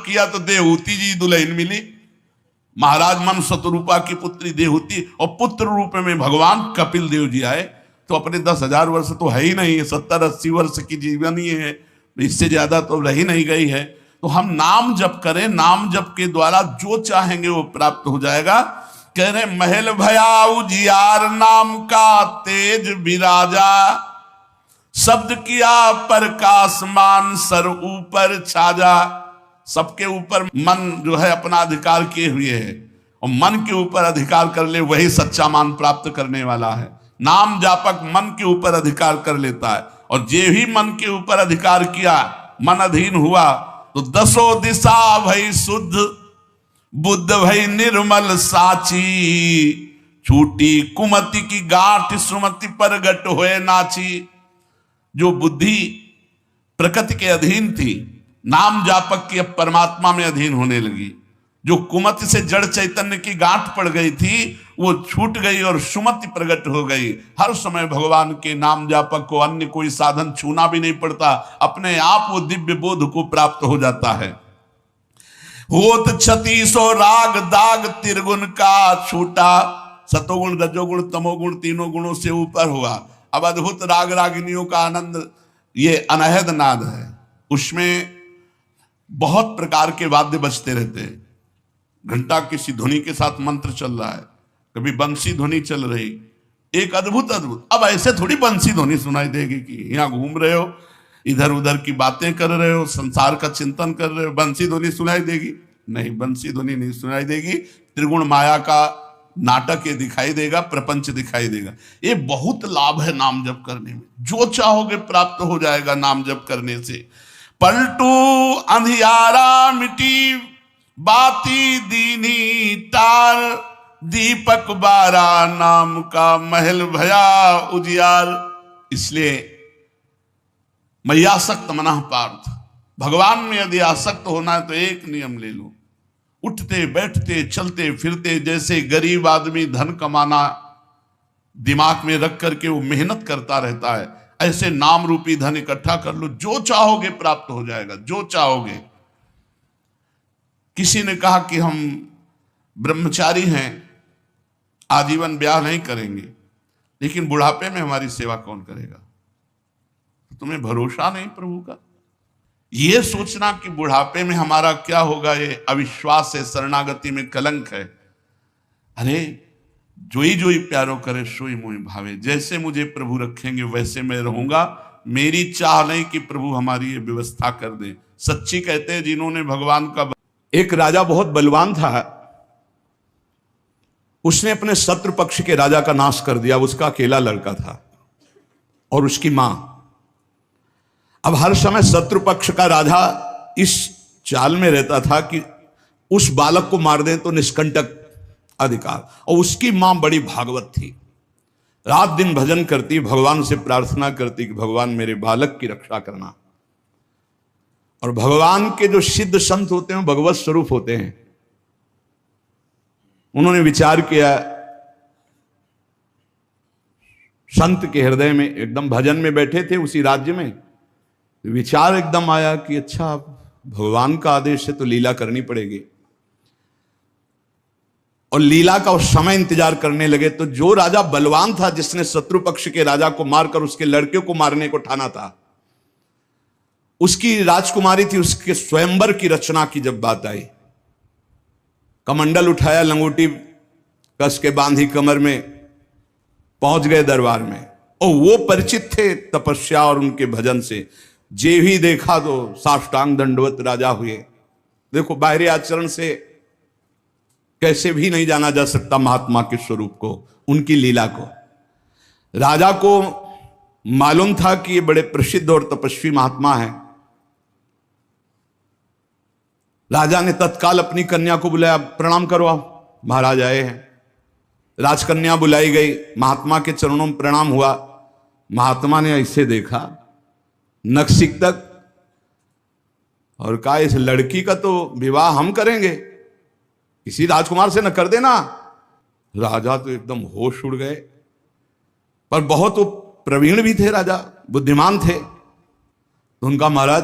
किया तो देहूति जी दुल्हन मिली। महाराज मन शतरूपा की पुत्री देहूति, और पुत्र रूप में भगवान कपिल देव जी आए। तो अपने 10,000 वर्ष तो है ही नहीं, 70-80 वर्ष की जीवन ही है, इससे ज्यादा तो रही नहीं गई है। तो हम नाम जप करें, नाम जप के द्वारा जो चाहेंगे वो प्राप्त हो जाएगा। कह रहे महल भया उजियार, नाम का तेज विराजा, शब्द किया प्रकाश मान, सर ऊपर छाजा। सबके ऊपर मन जो है अपना अधिकार किए हुए है, और मन के ऊपर अधिकार कर ले वही सच्चा मान प्राप्त करने वाला है। नाम जापक मन के ऊपर अधिकार कर लेता है, और जे भी मन के ऊपर अधिकार किया, मन अधीन हुआ, तो 10 दिशा भई शुद्ध, बुद्ध भई निर्मल साची, छूटी कुमति की गांठ, सुमति प्रगट होए नाची। जो बुद्धि प्रकृति के अधीन थी, नाम जापक की अब परमात्मा में अधीन होने लगी। जो कुमति से जड़ चैतन्य की गांठ पड़ गई थी वो छूट गई और सुमति प्रकट हो गई। हर समय भगवान के नाम जापक को अन्य कोई साधन छूना भी नहीं पड़ता, अपने आप वो दिव्य बोध को प्राप्त हो जाता है। होत 36 राग दाग त्रिगुण का छूटा, सतोगुण रजोगुण तमोगुण तीनों गुणों से ऊपर हुआ। अब अद्भुत राग रागिनियों का आनंद ये अनहद नाद है, उसमें बहुत प्रकार के वाद्य बजते रहते हैं। घंटा किसी ध्वनि के साथ मंत्र चल रहा है, कभी बंसी ध्वनि चल रही, एक अद्भुत अद्भुत। अब ऐसे थोड़ी बंसी ध्वनि सुनाई देगी कि यहाँ घूम रहे हो, इधर उधर की बातें कर रहे हो, संसार का चिंतन कर रहे हो, बंसी ध्वनि सुनाई देगी? नहीं, बंसी ध्वनि नहीं सुनाई देगी। त्रिगुण माया का नाटक ये दिखाई देगा, प्रपंच दिखाई देगा। ये बहुत लाभ है नाम जप करने में, जो चाहोगे प्राप्त हो जाएगा नाम जप करने से। पलटू अंधियारा मिटी, बाती दीनी तार, दीपक बारा, नाम का महल भया उजियार। इसलिए मय्यासक्त मनः पार्थ, भगवान में यदि आसक्त होना है तो एक नियम ले लो, उठते बैठते चलते फिरते जैसे गरीब आदमी धन कमाना दिमाग में रख करके वो मेहनत करता रहता है, ऐसे नाम रूपी धन इकट्ठा कर लो, जो चाहोगे प्राप्त हो जाएगा, जो चाहोगे। किसी ने कहा कि हम ब्रह्मचारी हैं, आजीवन ब्याह नहीं करेंगे, लेकिन बुढ़ापे में हमारी सेवा कौन करेगा? तो तुम्हें भरोसा नहीं प्रभु का? ये सोचना कि बुढ़ापे में हमारा क्या होगा, ये अविश्वास है, शरणागति में कलंक है। अरे जोई प्यारो करे सोई मोहि भावे, जैसे मुझे प्रभु रखेंगे वैसे मैं रहूंगा। मेरी चाह नहीं कि प्रभु हमारी ये व्यवस्था कर दे। सच्ची कहते हैं जिन्होंने भगवान का। एक राजा बहुत बलवान था, उसने अपने शत्रु पक्ष के राजा का नाश कर दिया। उसका अकेला लड़का था और उसकी मां। अब हर समय शत्रु पक्ष का राजा इस चाल में रहता था कि उस बालक को मार दें तो निष्कंटक अधिकार। और उसकी मां बड़ी भागवत थी, रात दिन भजन करती, भगवान से प्रार्थना करती कि भगवान मेरे बालक की रक्षा करना। और भगवान के जो सिद्ध संत होते हैं भगवत स्वरूप होते हैं। उन्होंने विचार किया, संत के हृदय में, एकदम भजन में बैठे थे उसी राज्य में, विचार एकदम आया कि अच्छा भगवान का आदेश है तो लीला करनी पड़ेगी। और लीला का उस समय इंतजार करने लगे। तो जो राजा बलवान था, जिसने शत्रु पक्ष के राजा को मारकर उसके लड़के को मारने को ठाना था, उसकी राजकुमारी थी, उसके स्वयंवर की रचना की जब बात आई, कमंडल उठाया, लंगोटी कस के बांधी कमर में, पहुंच गए दरबार में। और वो परिचित थे तपस्या और उनके भजन से, जे भी देखा तो साष्टांग दंडवत राजा हुए। देखो बाहरी आचरण से कैसे भी नहीं जाना जा सकता महात्मा के स्वरूप को, उनकी लीला को। राजा को मालूम था कि ये बड़े प्रसिद्ध और तपस्वी महात्मा हैं। राजा ने तत्काल अपनी कन्या को बुलाया, प्रणाम करो आप, महाराज आए हैं। राजकन्या बुलाई गई, महात्मा के चरणों में प्रणाम हुआ। महात्मा ने ऐसे देखा नक्सिक तक और कहा, इस लड़की का तो विवाह हम करेंगे, किसी राजकुमार से न कर देना। राजा तो एकदम होश उड़ गए, पर बहुत वो प्रवीण भी थे, राजा बुद्धिमान थे। तो उनका, महाराज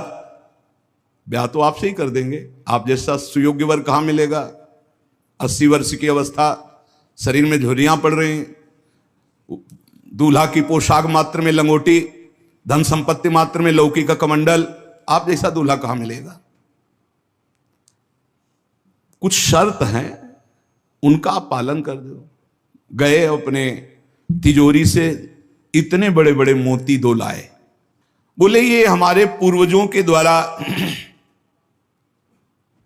ब्याह तो आपसे ही कर देंगे, आप जैसा सुयोग्य वर कहाँ मिलेगा। 80 वर्ष की अवस्था, शरीर में झुर्रियां पड़ रही हैं, दूल्हा की पोशाक मात्र में लंगोटी, धन संपत्ति मात्र में लौकी का कमंडल, आप जैसा दूल्हा कहां मिलेगा। कुछ शर्त हैं, उनका आप पालन कर दो। गए अपने तिजोरी से इतने बड़े बड़े मोती 2 लाए, बोले ये हमारे पूर्वजों के द्वारा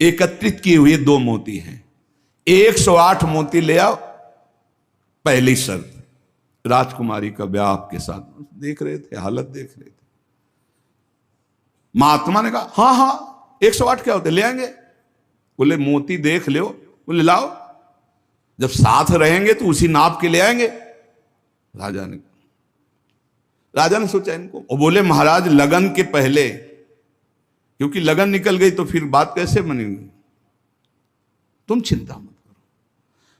एकत्रित किए हुए 2 मोती हैं, 108 मोती ले आओ। पहली शर्त, राजकुमारी का ब्याह आपके साथ। देख रहे थे, हालत देख रहे थे। महात्मा ने कहा हाँ हाँ 108 क्या होते, ले आएंगे। बोले मोती देख लो, बोले लाओ, जब साथ रहेंगे तो उसी नाप के ले आएंगे। राजा ने सोचा इनको, और बोले महाराज लगन के पहले, क्योंकि लगन निकल गई तो फिर बात कैसे बनेगी, तुम चिंता मत करो,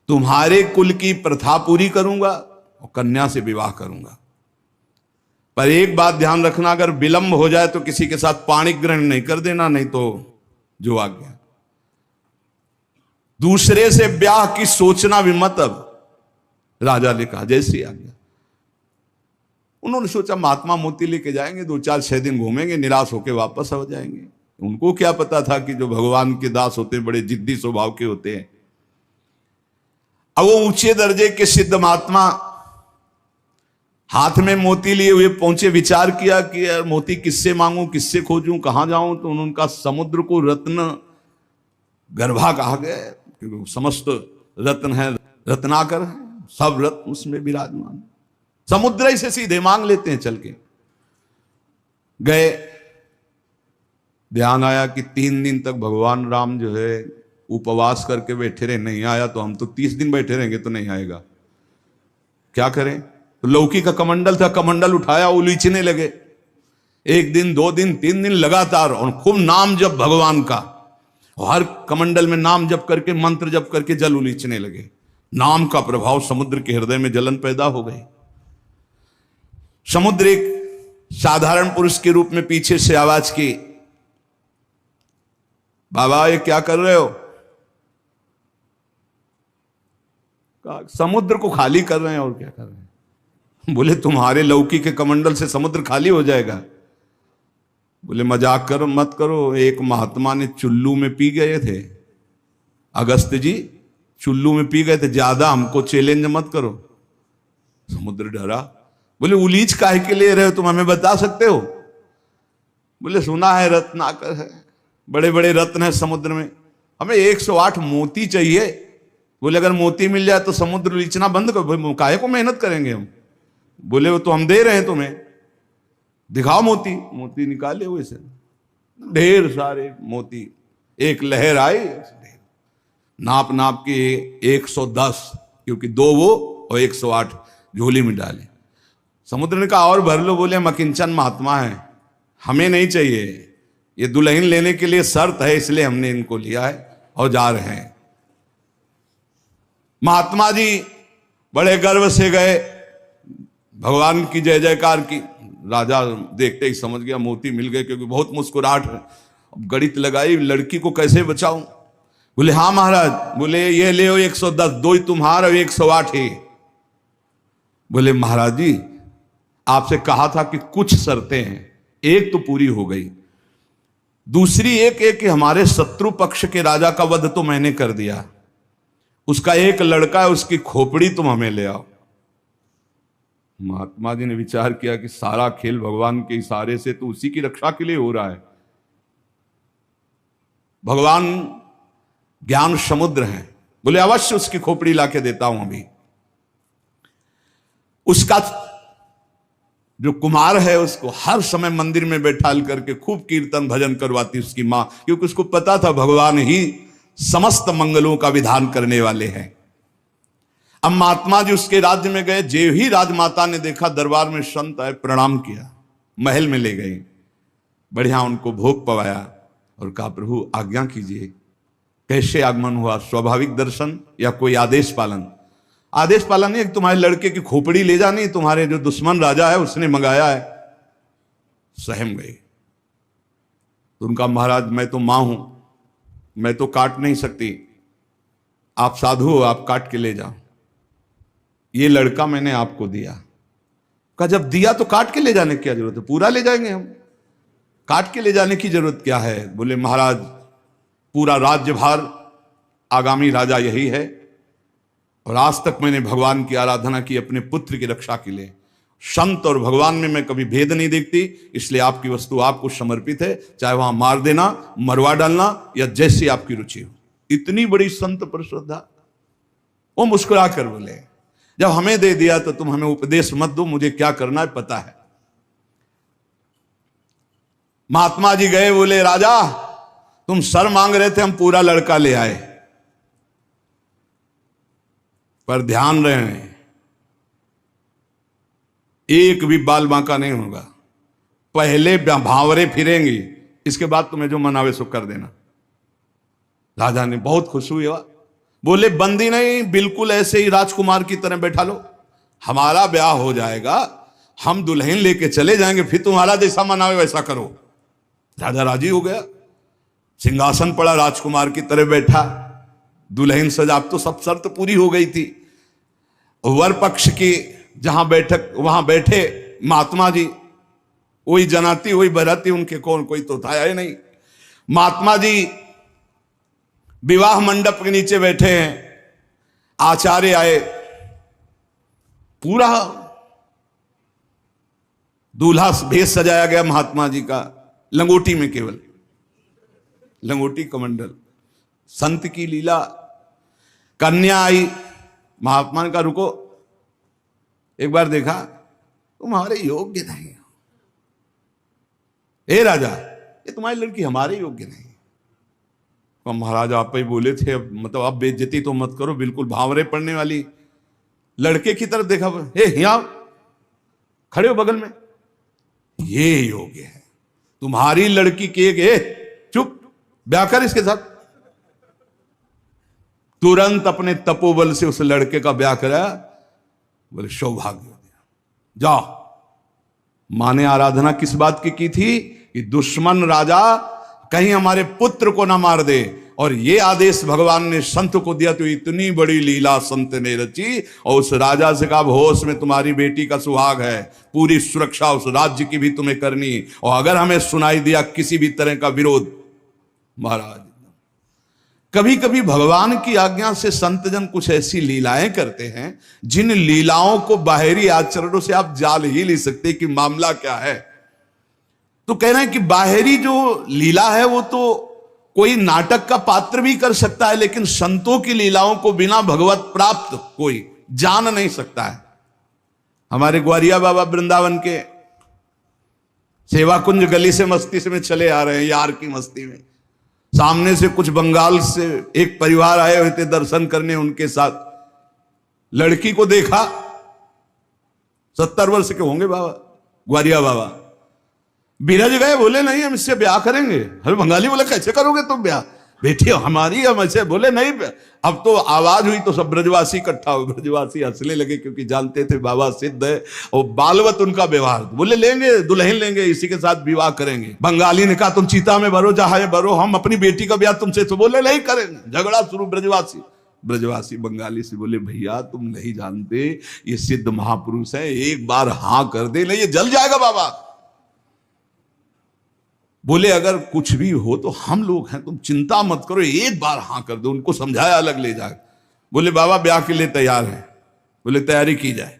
तुम्हारे कुल की प्रथा पूरी करूंगा और कन्या से विवाह करूंगा। पर एक बात ध्यान रखना, अगर विलंब हो जाए तो किसी के साथ पाणिक ग्रहण नहीं कर देना, नहीं तो जो आ गया। दूसरे से ब्याह की सोचना भी मत। अब राजा ने कहा जैसी आ गया। उन्होंने सोचा महात्मा मोती लेके जाएंगे, 2-4-6 दिन घूमेंगे, निराश होकर वापस हो जाएंगे। उनको क्या पता था कि जो भगवान के दास होते बड़े जिद्दी स्वभाव के होते हैं। अब वो ऊंचे दर्जे के सिद्ध महात्मा हाथ में मोती लिए हुए पहुंचे, विचार किया कि यार मोती किससे मांगूं, किससे खोजूं, कहां जाऊं। तो उनका समुद्र को रत्न गर्भा कहा गया, क्योंकि समस्त रत्न है, रत्नाकर है, सब रत्न उसमें विराजमान। समुद्र ही से सीधे मांग लेते हैं चल के। गए, ध्यान आया कि 3 दिन तक भगवान राम जो है उपवास करके बैठे रहे, नहीं आया तो हम तो 30 दिन बैठे रहेंगे तो नहीं आएगा, क्या करें। तो लौकी का कमंडल था, कमंडल उठाया, उलीचने लगे। 1 दिन 2 दिन 3 दिन लगातार, और खूब नाम जप भगवान का, और हर कमंडल में नाम जप करके, मंत्र जप करके जल उलीचने लगे। नाम का प्रभाव समुद्र के हृदय में जलन पैदा हो गई। समुद्र एक साधारण पुरुष के रूप में पीछे से आवाज की, बाबा ये क्या कर रहे हो। समुद्र को खाली कर रहे हैं, और क्या कर रहे हैं। बोले तुम्हारे लौकी के कमंडल से समुद्र खाली हो जाएगा। बोले मजाक करो मत करो, एक महात्मा ने चुल्लू में पी गए थे, अगस्त जी चुल्लू में पी गए थे, ज्यादा हमको चैलेंज मत करो। समुद्र डरा, बोले उलीच काहे के ले रहे हो, तुम हमें बता सकते हो। बोले सुना है रत्नाकर है, बड़े बड़े रत्न है समुद्र में, हमें 108 मोती चाहिए। बोले अगर मोती मिल जाए तो समुद्र उलीचना बंद करो, काहे को मेहनत करेंगे हम। बोले वो तो हम दे रहे हैं तुम्हें, दिखाओ मोती। मोती निकाले हुए से ढेर सारे मोती, एक लहर आई, नाप नाप के 110, क्योंकि 2 वो और 108 झोली में डाले। समुद्र ने कहा और भर लो। बोले हम अकिंचन महात्मा है, हमें नहीं चाहिए, ये दुल्हन लेने के लिए शर्त है, इसलिए हमने इनको लिया है और जा रहे हैं। महात्मा जी बड़े गर्व से गए, भगवान की जय जयकार की। राजा देखते ही समझ गया मोती मिल गए, क्योंकि बहुत मुस्कुराहट है। अब गणित लगाई, लड़की को कैसे बचाऊं। बोले हाँ महाराज। बोले ये ले 110, 2 ही तुम्हारा, 108 है। बोले महाराज जी आपसे कहा था कि कुछ शर्तें हैं, एक तो पूरी हो गई, दूसरी एक कि हमारे शत्रु पक्ष के राजा का वध तो मैंने कर दिया, उसका एक लड़का है, उसकी खोपड़ी तुम हमें ले आओ। महात्मा जी ने विचार किया कि सारा खेल भगवान के इशारे से तो उसी की रक्षा के लिए हो रहा है। भगवान ज्ञान समुद्र हैं। बोले अवश्य उसकी खोपड़ी लाके देता हूं अभी। उसका जो कुमार है उसको हर समय मंदिर में बैठाल करके खूब कीर्तन भजन करवाती उसकी मां, क्योंकि उसको पता था भगवान ही समस्त मंगलों का विधान करने वाले हैं। अब महात्मा जी उसके राज्य में गए, जे ही राजमाता ने देखा दरबार में संत आए, प्रणाम किया, महल में ले गए, बढ़िया उनको भोग पवाया और कहा प्रभु आज्ञा कीजिए, कैसे आगमन हुआ, स्वाभाविक दर्शन या कोई आदेश पालन। आदेश पालन नहीं, तुम्हारे लड़के की खोपड़ी ले जानी, तुम्हारे जो दुश्मन राजा है उसने मंगाया है। सहम गए। तो उनका महाराज मैं तो मां हूं, मैं तो काट नहीं सकती, आप साधु हो, आप काट के ले जाओ, ये लड़का मैंने आपको दिया। कहा जब दिया तो काट के ले जाने की क्या जरूरत है, पूरा ले जाएंगे हम, काट के ले जाने की जरूरत क्या है। बोले महाराज पूरा राज्यभार आगामी राजा यही है, और आज तक मैंने भगवान की आराधना की अपने पुत्र की रक्षा के लिए, संत और भगवान में मैं कभी भेद नहीं देखती, इसलिए आपकी वस्तु आपको समर्पित है, चाहे वहां मार देना, मरवा डालना, या जैसी आपकी रुचि हो। इतनी बड़ी संत पर श्रद्धा। वो मुस्कुरा कर बोले जब हमें दे दिया तो तुम हमें उपदेश मत दो, मुझे क्या करना है पता है। महात्मा जी गए, बोले राजा तुम सर मांग रहे थे, हम पूरा लड़का ले आए, पर ध्यान रहे एक भी बाल बांका नहीं होगा, पहले भावरे फिरेंगी, इसके बाद तुम्हें जो मनावे सो कर देना। राजा ने बहुत खुश हुआ, बोले बंदी नहीं, बिल्कुल ऐसे ही राजकुमार की तरह बैठा लो, हमारा ब्याह हो जाएगा, हम दुल्हन लेके चले जाएंगे, फिर तुम्हारा जैसा मनावे वैसा करो। राजा राजी हो गया, सिंहासन पड़ा, राजकुमार की तरह बैठा, दुल्हन सजा, अब तो सब शर्त पूरी हो गई थी। वर पक्ष की जहां बैठक वहां बैठे महात्मा जी, वही जनाती वही बराती, उनके कौन कोई तो था ही नहीं। महात्मा जी विवाह मंडप के नीचे बैठे हैं, आचार्य आए, पूरा दूल्हा भेष सजाया गया महात्मा जी का, लंगोटी में, केवल लंगोटी कमंडल, संत की लीला। कन्या आई, महात्मा ने कहा रुको, एक बार देखा तुम हमारे योग्य नहीं हो, हे राजा ये तुम्हारी लड़की हमारे योग्य नहीं। तो महाराज आप ही बोले थे, मतलब आप बेइज्जती तो मत करो, बिल्कुल भावरे पड़ने वाली। लड़के की तरफ देखा, हे यहाँ खड़े हो बगल में, ये योग्य है तुम्हारी लड़की के, चुप, ब्याह कर इसके साथ। तुरंत अपने तपोबल से उस लड़के का ब्याह कराया। बोले सौभाग्य हो गया, जाओ। मां ने आराधना किस बात की थी कि दुश्मन राजा कहीं हमारे पुत्र को ना मार दे, और ये आदेश भगवान ने संत को दिया, तो इतनी बड़ी लीला संत ने रची। और उस राजा से कहा होश में तुम्हारी बेटी का सुहाग है, पूरी सुरक्षा उस राज्य की भी तुम्हें करनी, और अगर हमें सुनाई दिया किसी भी तरह का विरोध, महाराज कभी कभी भगवान की आज्ञा से संतजन कुछ ऐसी लीलाएं करते हैं जिन लीलाओं को बाहरी आचरणों से आप जान ही नहीं सकते कि मामला क्या है। तो कह रहे हैं कि बाहरी जो लीला है वो तो कोई नाटक का पात्र भी कर सकता है, लेकिन संतों की लीलाओं को बिना भगवत प्राप्त कोई जान नहीं सकता है। हमारे ग्वारिया बाबा वृंदावन के सेवा कुंज गली से मस्ती से में चले आ रहे हैं, यार की मस्ती में, सामने से कुछ बंगाल से एक परिवार आए हुए थे दर्शन करने, उनके साथ लड़की को देखा, 70 वर्ष के होंगे बाबा, ग्वारिया बाबा, बिरज गए, बोले नहीं हम इससे ब्याह करेंगे। अरे बंगाली बोले कैसे करोगे तुम ब्याह, बेटी हमारी, हम ऐसे, बोले नहीं। अब तो आवाज हुई तो सब ब्रजवासी इकट्ठा हुए, ब्रजवासी हंसने लगे क्योंकि जानते थे बाबा सिद्ध है और बालवत उनका व्यवहार। बोले लेंगे, दुल्हन लेंगे, इसी के साथ विवाह करेंगे। बंगाली ने कहा तुम चीता में भरो, जहां भरो, हम अपनी बेटी का ब्याह तुमसे, तो बोले नहीं करेंगे। झगड़ा शुरू, ब्रजवासी बंगाली से बोले भैया तुम नहीं जानते, ये सिद्ध महापुरुष है, एक बार हाँ कर दे, नहीं ये जल जाएगा बाबा। बोले अगर कुछ भी हो तो हम लोग हैं, तुम चिंता मत करो, एक बार हाँ कर दो। उनको समझाया, अलग ले जाए। बोले बाबा ब्याह के लिए तैयार है। बोले तैयारी की जाए।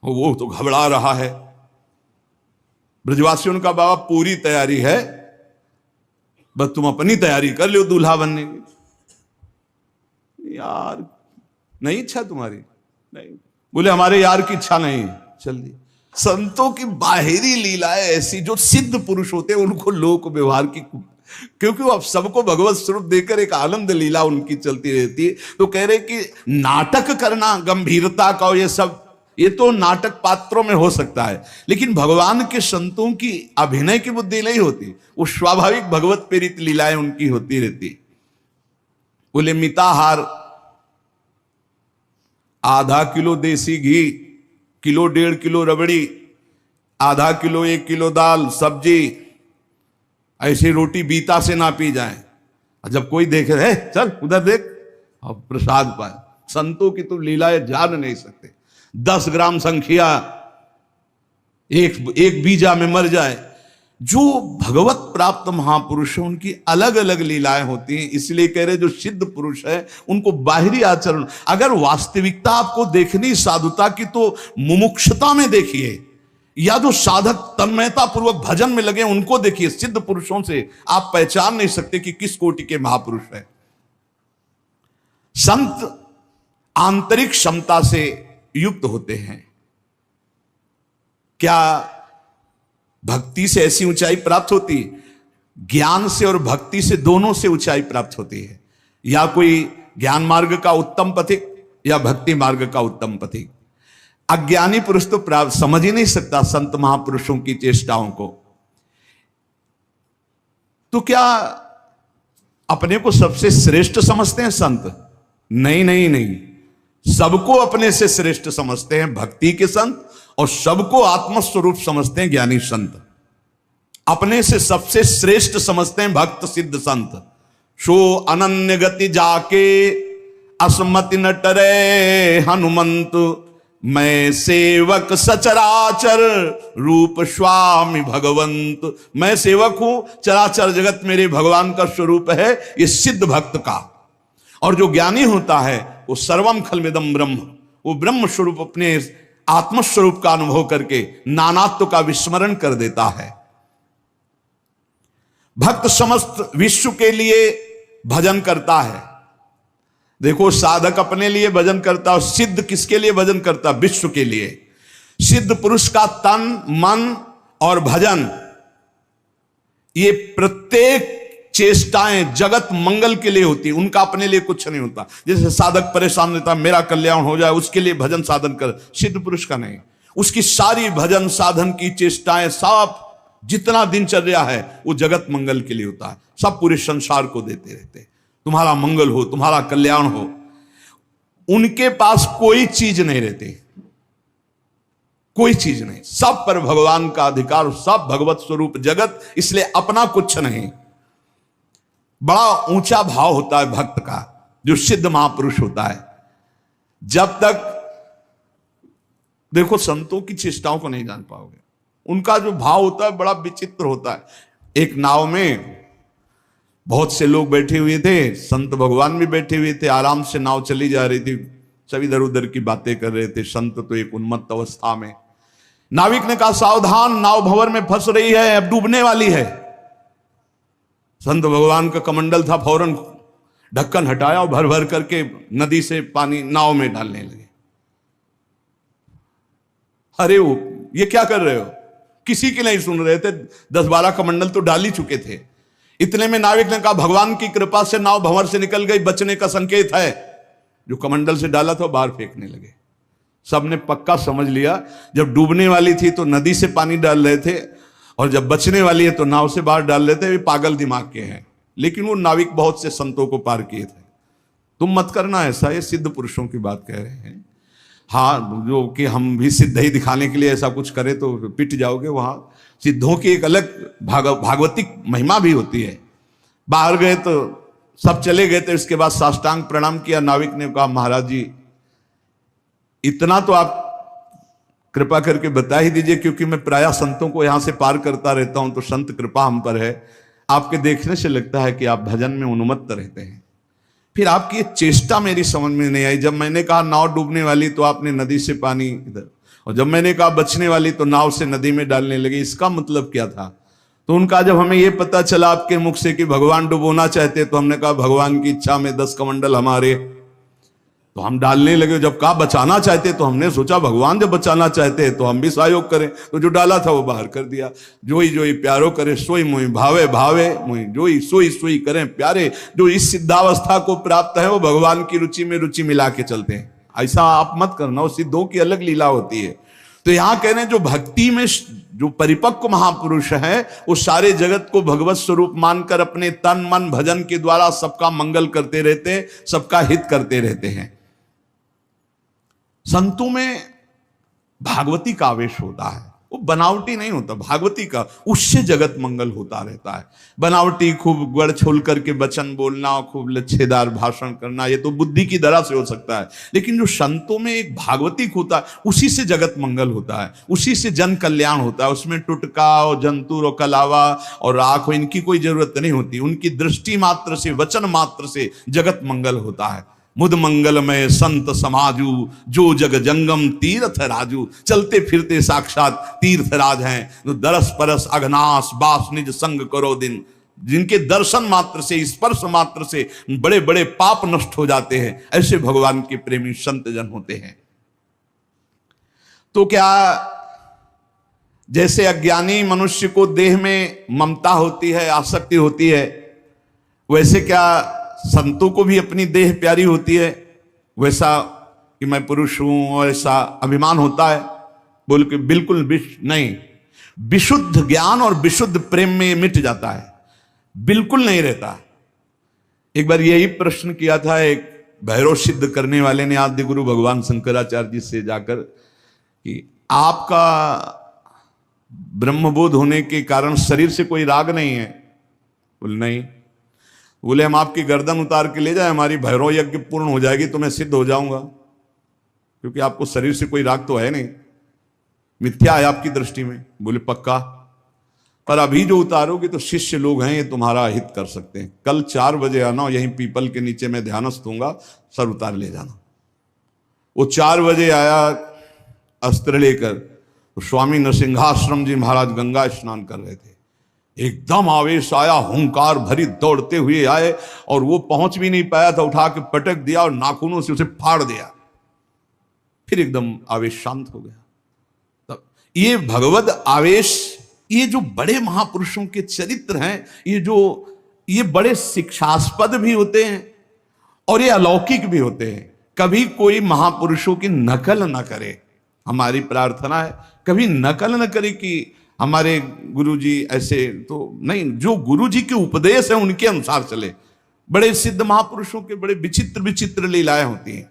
वो तो घबरा रहा है। ब्रजवासियों का बाबा पूरी तैयारी है, बस तुम अपनी तैयारी कर लो दूल्हा बनने की। यार नहीं इच्छा तुम्हारी? नहीं। बोले हमारे यार की इच्छा नहीं। चल दी। संतों की बाहरी लीलाएं ऐसी, जो सिद्ध पुरुष होते हैं उनको लोक व्यवहार की, क्योंकि वो अब सबको भगवत स्वरूप देकर एक आनंद लीला उनकी चलती रहती है। तो कह रहे कि नाटक करना, गंभीरता का, ये सब ये तो नाटक पात्रों में हो सकता है, लेकिन भगवान के संतों की अभिनय की बुद्धि नहीं होती, वो स्वाभाविक भगवत प्रेरित लीलाएं उनकी होती रहती। बोले मिताहार, आधा किलो देसी घी, किलो 1.5 किलो रबड़ी, आधा किलो 1 किलो दाल, सब्जी, ऐसी रोटी बीता से ना पी जाए। जब कोई देखे, है चल उधर देख, अब प्रसाद पाए। संतों की तो लीलाएं जान नहीं सकते। 10 ग्राम संख्या एक बीजा में मर जाए। जो भगवत प्राप्त महापुरुष है उनकी अलग अलग लीलाएं होती हैं। इसलिए कह रहे जो सिद्ध पुरुष है उनको बाहरी आचरण, अगर वास्तविकता आपको देखनी साधुता की तो मुमुक्षता में देखिए, या जो साधक तन्मयता पूर्वक भजन में लगे उनको देखिए। सिद्ध पुरुषों से आप पहचान नहीं सकते कि किस कोटि के महापुरुष है। संत आंतरिक क्षमता से युक्त होते हैं। क्या भक्ति से ऐसी ऊंचाई प्राप्त होती है? ज्ञान से और भक्ति से, दोनों से ऊंचाई प्राप्त होती है। या कोई ज्ञान मार्ग का उत्तम पथिक या भक्ति मार्ग का उत्तम पथिक। अज्ञानी पुरुष तो प्राप्त समझ ही नहीं सकता संत महापुरुषों की चेष्टाओं को। तो क्या अपने को सबसे श्रेष्ठ समझते हैं संत? नहीं नहीं नहीं, सबको अपने से श्रेष्ठ समझते हैं भक्ति के संत, और सबको आत्मस्वरूप समझते हैं ज्ञानी संत। अपने से सबसे श्रेष्ठ समझते हैं भक्त सिद्ध संत। सो अनन्य गति जाके असमति न टरे हनुमंत, मैं सेवक सचराचर रूप स्वामी भगवंत। मैं सेवक हूं, चराचर जगत मेरे भगवान का स्वरूप है, ये सिद्ध भक्त का। और जो ज्ञानी होता है वो सर्वम खलमिदम ब्रह्म, वो ब्रह्म स्वरूप अपने आत्मस्वरूप का अनुभव करके नानात्व का विस्मरण कर देता है। भक्त समस्त विश्व के लिए भजन करता है। देखो, साधक अपने लिए भजन करता है, सिद्ध किसके लिए भजन करता है? विश्व के लिए। सिद्ध पुरुष का तन मन और भजन, ये प्रत्येक चेष्टाएं जगत मंगल के लिए होती है, उनका अपने लिए कुछ नहीं होता। जैसे साधक परेशान रहता, मेरा कल्याण हो जाए, उसके लिए भजन साधन कर। सिद्ध पुरुष का नहीं, उसकी सारी भजन साधन की चेष्टाएं, सब जितना दिनचर्या है वो जगत मंगल के लिए होता है। सब पूरे संसार को देते रहते, तुम्हारा मंगल हो, तुम्हारा कल्याण हो। उनके पास कोई चीज नहीं रहती, कोई चीज नहीं, सब पर भगवान का अधिकार, सब भगवत स्वरूप जगत, इसलिए अपना कुछ नहीं। बड़ा ऊंचा भाव होता है भक्त का, जो सिद्ध महापुरुष होता है। जब तक देखो संतों की चेष्टाओं को नहीं जान पाओगे, उनका जो भाव होता है बड़ा विचित्र होता है। एक नाव में बहुत से लोग बैठे हुए थे, संत भगवान भी बैठे हुए थे, आराम से नाव चली जा रही थी, सब इधर उधर की बातें कर रहे थे। संत तो एक उन्मत्त अवस्था में। नाविक ने कहा, सावधान, नाव भंवर में फंस रही है, अब डूबने वाली है। संत भगवान का कमंडल था, फौरन ढक्कन हटाया और भर भर करके नदी से पानी नाव में डालने लगे। अरे वो ये क्या कर रहे हो? किसी की नहीं सुन रहे थे, 10-12 कमंडल तो डाल ही चुके थे। इतने में नाविक ने कहा, भगवान की कृपा से नाव भंवर से निकल गई, बचने का संकेत है। जो कमंडल से डाला था बाहर फेंकने लगे। सबने पक्का समझ लिया, जब डूबने वाली थी तो नदी से पानी डाल रहे थे, और जब बचने वाली है तो नाव से बाहर डाल लेते। वे पागल दिमाग के हैं, लेकिन वो नाविक बहुत से संतों को पार किए थे। तुम मत करना ऐसा, ये सिद्ध पुरुषों की बात कह रहे हैं। हाँ, जो कि हम भी सिद्ध ही दिखाने के लिए ऐसा कुछ करें तो पिट जाओगे। वहां सिद्धों की एक अलग भागवतिक महिमा भी होती है। बाहर गए तो सब चले गए थे, उसके बाद साष्टांग प्रणाम किया। नाविक ने कहा, महाराज जी इतना तो आप कृपा करके बता ही दीजिए, क्योंकि मैं प्रायः संतों को यहां से पार करता रहता हूं, तो संत कृपा हम पर है। आपके देखने से लगता है कि आप भजन में उन्मत्त रहते हैं। फिर आपकी ये चेष्टा मेरी समझ में नहीं आई। जब मैंने कहा नाव डूबने वाली तो आपने नदी से पानी इधर, और जब मैंने कहा बचने वाली तो नाव से नदी में डालने लगे। इसका मतलब क्या था? तो उनका जब हमें यह पता चला आपके मुख से कि भगवान डुबोना चाहते, तो हमने कहा भगवान की इच्छा में 10 कमंडल हमारे, तो हम डालने लगे। जब कहा बचाना चाहते तो हमने सोचा भगवान जब बचाना चाहते हैं तो हम भी सहयोग करें। तो जो डाला था वो बाहर कर दिया। जोई जोई प्यारो करे सोई मोई भावे भावे मोई, जोई सोई सोई करें प्यारे। जो इस सिद्धावस्था को प्राप्त है वो भगवान की रुचि में रुचि मिला के चलते हैं। ऐसा आप मत करना, वो सिद्धों की अलग लीला होती है। तो यहां कह रहे हैं जो भक्ति में जो परिपक्व महापुरुष है वो सारे जगत को भगवत स्वरूप मानकर अपने तन मन भजन के द्वारा सबका मंगल करते रहते, सबका हित करते रहते हैं। संतों में भागवती का आवेश होता है, वो बनावटी नहीं होता, भागवती का, उससे जगत मंगल होता रहता है। बनावटी खूब गड़ छोल करके वचन बोलना, खूब लच्छेदार भाषण करना, ये तो बुद्धि की दरा से हो सकता है, लेकिन जो संतों में एक भागवतिक होता है, उसी से जगत मंगल होता है, उसी से जन कल्याण होता है। उसमें टुटका और जंतुर और कलावा और राख इनकी कोई जरूरत नहीं होती, उनकी दृष्टि मात्र से, वचन मात्र से जगत मंगल होता है। मुद मंगलमय संत समाजू, जो जग जंगम तीर्थ राजू। चलते फिरते साक्षात तीर्थराज हैं, जो दरस परस अघनास बास निज संग करो दिन। जिनके दर्शन मात्र से, स्पर्श मात्र से बड़े बड़े पाप नष्ट हो जाते हैं, ऐसे भगवान के प्रेमी संत जन होते हैं। तो क्या जैसे अज्ञानी मनुष्य को देह में ममता होती है, आसक्ति होती है, वैसे क्या संतों को भी अपनी देह प्यारी होती है? वैसा कि मैं पुरुष हूं और ऐसा अभिमान होता है? बोल के बिल्कुल नहीं। विशुद्ध ज्ञान और विशुद्ध प्रेम में मिट जाता है, बिल्कुल नहीं रहता। एक बार यही प्रश्न किया था एक भैरव सिद्ध करने वाले ने आद्य गुरु भगवान शंकराचार्य जी से जाकर कि आपका ब्रह्मबोध होने के कारण शरीर से कोई राग नहीं है? बोले नहीं। बोले हम आपकी गर्दन उतार के ले जाए, हमारी भैरव यज्ञ पूर्ण हो जाएगी तो मैं सिद्ध हो जाऊंगा, क्योंकि आपको शरीर से कोई राग तो है नहीं, मिथ्या है आपकी दृष्टि में। बोले पक्का, पर अभी जो उतारोगे तो शिष्य लोग हैं, ये तुम्हारा हित कर सकते हैं। कल 4 बजे आना, यहीं पीपल के नीचे मैं ध्यानस्थ दूंगा, सर उतार ले जाना। वो 4 बजे आया अस्त्र लेकर, तो स्वामी नरसिंहाश्रम जी महाराज गंगा स्नान कर रहे थे। एकदम आवेश आया, हुंकार भरी दौड़ते हुए आए, और वो पहुंच भी नहीं पाया था, उठा के पटक दिया और नाखूनों से उसे फाड़ दिया। फिर एकदम आवेश शांत हो गया। तब ये भगवद आवेश, ये जो बड़े महापुरुषों के चरित्र हैं, ये बड़े शिक्षास्पद भी होते हैं और ये अलौकिक भी होते हैं। कभी कोई महापुरुषों की नकल न करे, हमारी प्रार्थना है, कभी नकल न करे कि हमारे गुरुजी ऐसे, तो नहीं, जो गुरुजी के उपदेश है उनके अनुसार चले। बड़े सिद्ध महापुरुषों के बड़े विचित्र विचित्र लीलाएं होती हैं।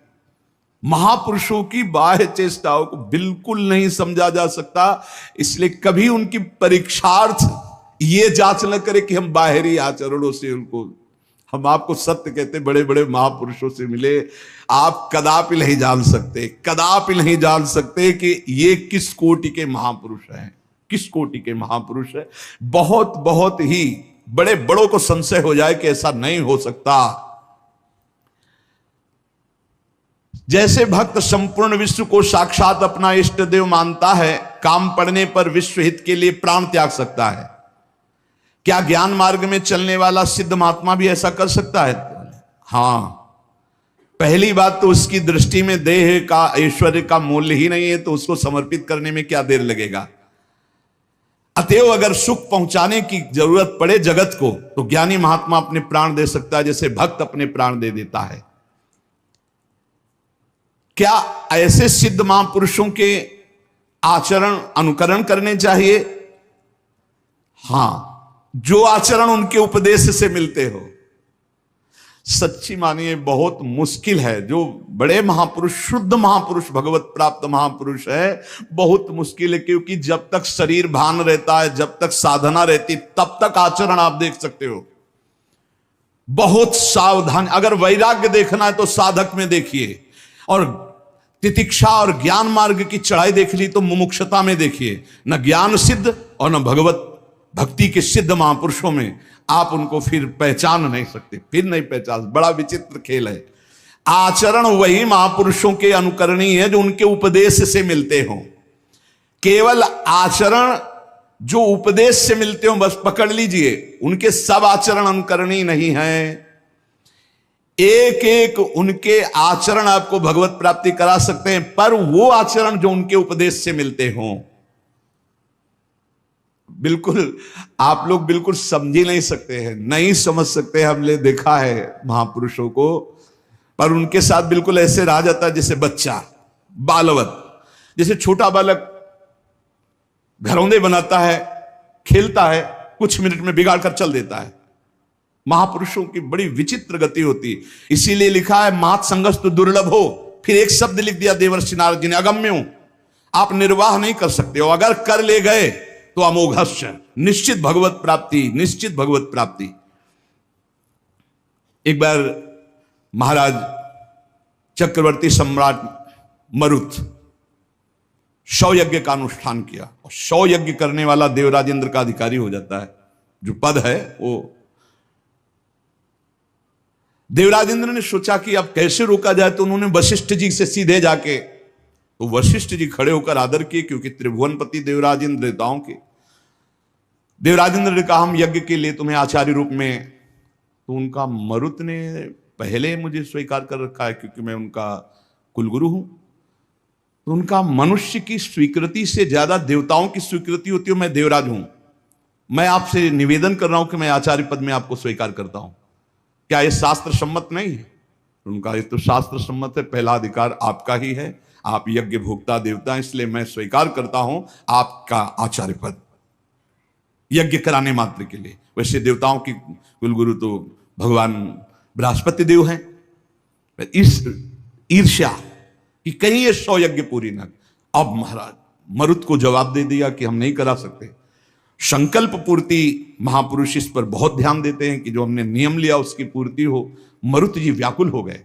महापुरुषों की बाह्य चेष्टाओं को बिल्कुल नहीं समझा जा सकता, इसलिए कभी उनकी परीक्षार्थ ये जांच न करे कि हम बाहरी आचरणों से उनको, हम आपको सत्य कहते, बड़े बड़े महापुरुषों से मिले, आप कदापि नहीं जान सकते, कदापि नहीं जान सकते कि ये किस कोटि के महापुरुष हैं, किस कोटि के महापुरुष है। बहुत बहुत ही बड़े बड़ों को संशय हो जाए कि ऐसा नहीं हो सकता। जैसे भक्त संपूर्ण विश्व को साक्षात अपना इष्ट देव मानता है, काम पड़ने पर विश्व हित के लिए प्राण त्याग सकता है। क्या ज्ञान मार्ग में चलने वाला सिद्ध महात्मा भी ऐसा कर सकता है? हां। पहली बात तो उसकी दृष्टि में देह का, ऐश्वर्य का मूल्य ही नहीं है, तो उसको समर्पित करने में क्या देर लगेगा। अतएव अगर सुख पहुंचाने की जरूरत पड़े जगत को, तो ज्ञानी महात्मा अपने प्राण दे सकता है, जैसे भक्त अपने प्राण दे देता है। क्या ऐसे सिद्ध महापुरुषों के आचरण अनुकरण करने चाहिए? हां, जो आचरण उनके उपदेश से मिलते हो। सच्ची मानिए बहुत मुश्किल है, जो बड़े महापुरुष, शुद्ध महापुरुष, भगवत प्राप्त महापुरुष है, बहुत मुश्किल है, क्योंकि जब तक शरीर भान रहता है, जब तक साधना रहती, तब तक आचरण आप देख सकते हो। बहुत सावधान, अगर वैराग्य देखना है तो साधक में देखिए, और तितिक्षा और ज्ञान मार्ग की चढ़ाई देख ली तो मुमुक्षता में देखिए। न ज्ञान सिद्ध और न भगवत भक्ति के सिद्ध महापुरुषों में आप उनको फिर पहचान नहीं सकते, फिर नहीं पहचान। बड़ा विचित्र खेल है। आचरण वही महापुरुषों के अनुकरणीय है जो उनके उपदेश से मिलते हों। केवल आचरण जो उपदेश से मिलते हो बस पकड़ लीजिए, उनके सब आचरण अनुकरणीय नहीं है। एक एक उनके आचरण आपको भगवत प्राप्ति करा सकते हैं, पर वो आचरण जो उनके उपदेश से मिलते हों, बिल्कुल आप लोग बिल्कुल समझ ही नहीं सकते हैं, नहीं समझ सकते। हमने देखा है महापुरुषों को, पर उनके साथ बिल्कुल ऐसे रहा जाता है जैसे बच्चा, बालवत, जैसे छोटा बालक घरौंदे बनाता है, खेलता है, कुछ मिनट में बिगाड़ कर चल देता है। महापुरुषों की बड़ी विचित्र गति होती, इसीलिए लिखा है मात संगस्तु दुर्लभ हो। फिर एक शब्द लिख दिया देवर्षि नारद जी ने, अगम्यो। आप निर्वाह नहीं कर सकते हो। अगर कर ले गए तो अमोघस्य, निश्चित भगवत प्राप्ति, निश्चित भगवत प्राप्ति। एक बार महाराज चक्रवर्ती सम्राट मरुत 100 यज्ञ का अनुष्ठान किया, और 100 यज्ञ करने वाला देवराज इंद्र का अधिकारी हो जाता है। जो पद है वो देवराज इंद्र ने सोचा कि अब कैसे रोका जाए, तो उन्होंने वशिष्ठ जी से सीधे जाके, तो वशिष्ठ जी खड़े होकर आदर किए, क्योंकि त्रिभुवनपति देवराज इंद्र देवताओं के। देवराज इंद्र ने कहा हम यज्ञ के लिए तुम्हें आचार्य रूप में, तो उनका मरुत ने पहले मुझे स्वीकार कर रखा है क्योंकि मैं उनका कुलगुरु हूं। तो उनका मनुष्य की स्वीकृति से ज्यादा देवताओं की स्वीकृति होती है। मैं देवराज हूं, मैं आपसे निवेदन कर रहा हूं कि मैं आचार्य पद में आपको स्वीकार करता हूं। क्या यह शास्त्र सम्मत नहीं है? उनका ये तो शास्त्र सम्मत है, पहला अधिकार आपका ही है, आप यज्ञ भोक्ता देवता, इसलिए मैं स्वीकार करता हूं आपका आचार्य पद यज्ञ कराने मात्र के लिए। वैसे देवताओं की कुलगुरु तो भगवान बृहस्पति देव हैं। इस ईर्ष्या कि कहीं ये 100 यज्ञ पूरी न, अब महाराज मरुत को जवाब दे दिया कि हम नहीं करा सकते। संकल्प पूर्ति महापुरुष इस पर बहुत ध्यान देते हैं कि जो हमने नियम लिया उसकी पूर्ति हो। मरुत जी व्याकुल हो गए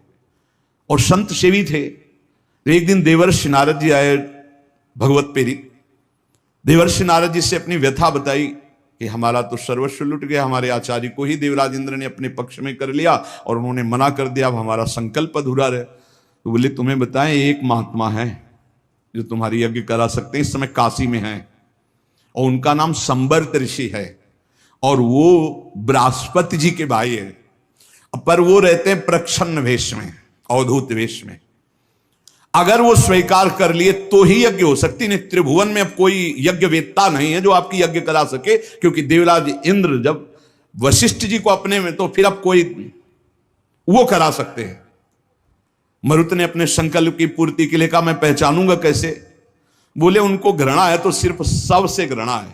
और संत सेवी थे। तो एक दिन देवर्षि नारद जी आए भगवत पेरी। देवर्षि नारद जी से अपनी व्यथा बताई कि हमारा तो सर्वस्व लुट गया, हमारे आचार्य को ही देवराज इंद्र ने अपने पक्ष में कर लिया और उन्होंने मना कर दिया, अब हमारा संकल्प अधूरा रहे। तो बोले तुम्हें बताएं, एक महात्मा है जो तुम्हारी यज्ञ करा सकते हैं, इस समय काशी में है, और उनका नाम संवर्त ऋषि है, और वो बृहस्पति जी के भाई है, पर वो रहते हैं प्रच्छन्न वेश में, अवधूत वेश में। अगर वो स्वीकार कर लिए तो ही यज्ञ हो सकती, नहीं त्रिभुवन में अब कोई यज्ञ वेत्ता नहीं है जो आपकी यज्ञ करा सके, क्योंकि देवराज इंद्र जब वशिष्ठ जी को अपने में, तो फिर अब कोई वो करा सकते हैं। मरुत ने अपने संकल्प की पूर्ति के लिए कहा मैं पहचानूंगा कैसे? बोले उनको घृणा है तो सिर्फ सबसे घृणा है,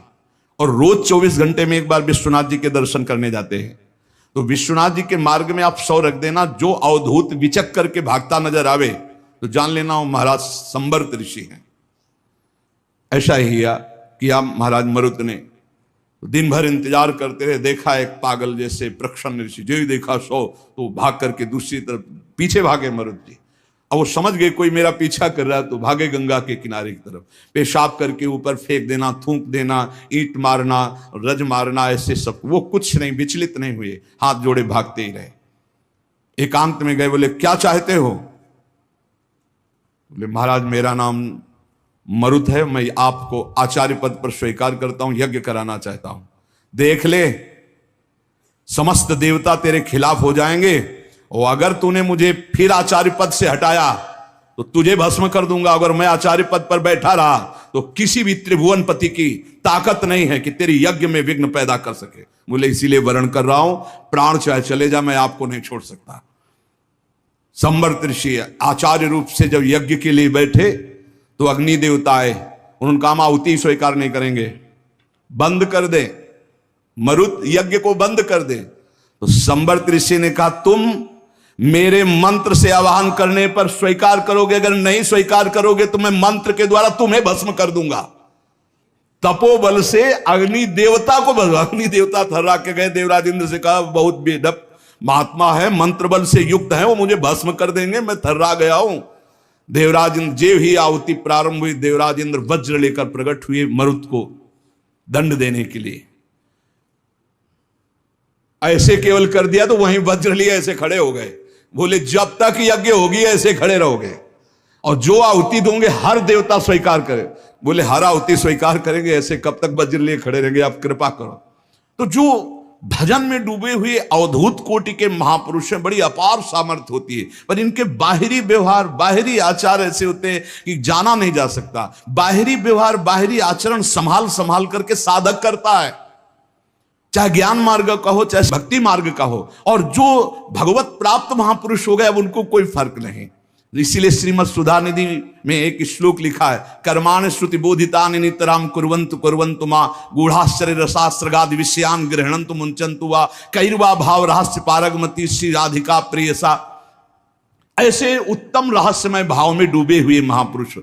और रोज 24 घंटे में एक बार विश्वनाथ जी के दर्शन करने जाते हैं। तो विश्वनाथ जी के मार्ग में आप 100 रख देना, जो अवधूत विचक करके भागता नजर आवे तो जान लेना वो महाराज संवर्त ऋषि हैं। ऐसा ही किया महाराज मरुत ने। दिन भर इंतजार करते रहे, देखा एक पागल जैसे प्रच्छन्न ऋषि, जो ही देखा 100 तो भाग करके दूसरी तरफ पीछे भागे मरुत जी। अब वो समझ गए कोई मेरा पीछा कर रहा है, तो भागे गंगा के किनारे की तरफ, पेशाब करके ऊपर फेंक देना, थूक देना, ईंट मारना, रज मारना, ऐसे सब। वो कुछ नहीं, विचलित नहीं हुए, हाथ जोड़े भागते ही रहे। एकांत में गए, बोले क्या चाहते हो? बोले महाराज मेरा नाम मरुत है, मैं आपको आचार्य पद पर स्वीकार करता हूं, यज्ञ कराना चाहता हूं। देख ले, समस्त देवता तेरे खिलाफ हो जाएंगे, और अगर तूने मुझे फिर आचार्य पद से हटाया तो तुझे भस्म कर दूंगा। अगर मैं आचार्य पद पर बैठा रहा तो किसी भी त्रिभुवनपति की ताकत नहीं है कि तेरी यज्ञ में विघ्न पैदा कर सके। बोले इसीलिए वर्ण कर रहा हूं, प्राण चाहे चले जा, मैं आपको नहीं छोड़ सकता। संवर्त ऋषि आचार्य रूप से जब यज्ञ के लिए बैठे तो अग्नि देवता आए, उन्होंने कहा आहुति स्वीकार नहीं करेंगे, बंद कर दे, मरुत यज्ञ को बंद कर दे। तो संवर्त ऋषि ने कहा तुम मेरे मंत्र से आवाहन करने पर स्वीकार करोगे, अगर नहीं स्वीकार करोगे तो मैं मंत्र के द्वारा तुम्हें भस्म कर दूंगा। तपोबल से अग्नि देवता को, अग्नि देवता थर्रा के गए, देवराज इंद्र से कहा बहुत बेढप महात्मा है, मंत्र बल से युक्त है, वो मुझे भस्म कर देंगे, मैं थर्रा गया हूं। देवराज इंद्र जेव ही आहुति प्रारंभ हुई, देवराज इंद्र वज्र लेकर प्रकट हुए मरुत को दंड देने के लिए। ऐसे केवल कर दिया तो वहीं वज्र लिए ऐसे खड़े हो गए। बोले जब तक यज्ञ होगी ऐसे खड़े रहोगे, और जो आहुति दोगे हर देवता स्वीकार करे। बोले हर आहुति स्वीकार करेंगे, ऐसे कब तक वज्र लिए खड़े रहेंगे, आप कृपा करो। तो जो भजन में डूबे हुए अवधूत कोटि के महापुरुष हैं, बड़ी अपार सामर्थ्य होती है, पर इनके बाहरी व्यवहार, बाहरी आचार ऐसे होते हैं कि जाना नहीं जा सकता। बाहरी व्यवहार, बाहरी आचरण संभाल संभाल करके साधक करता है, चाहे ज्ञान मार्ग का हो चाहे भक्ति मार्ग का हो। और जो भगवत प्राप्त महापुरुष हो गए अब उनको कोई फर्क नहीं। इसीलिए श्रीमद् सुधा निधि में एक श्लोक लिखा है, कर्माणि श्रुति बोधितानि नितराम कुर्वन्तु कुर्वन्तु मां गूढ़ाश्चर्य रसास्त्रगादि विषयान् गृह्णन्तु मुञ्चन्तु वा कैर्वा भाव रहस्य पारगमति श्री राधिका प्रियसा। ऐसे उत्तम रहस्यमय भाव में डूबे हुए महापुरुष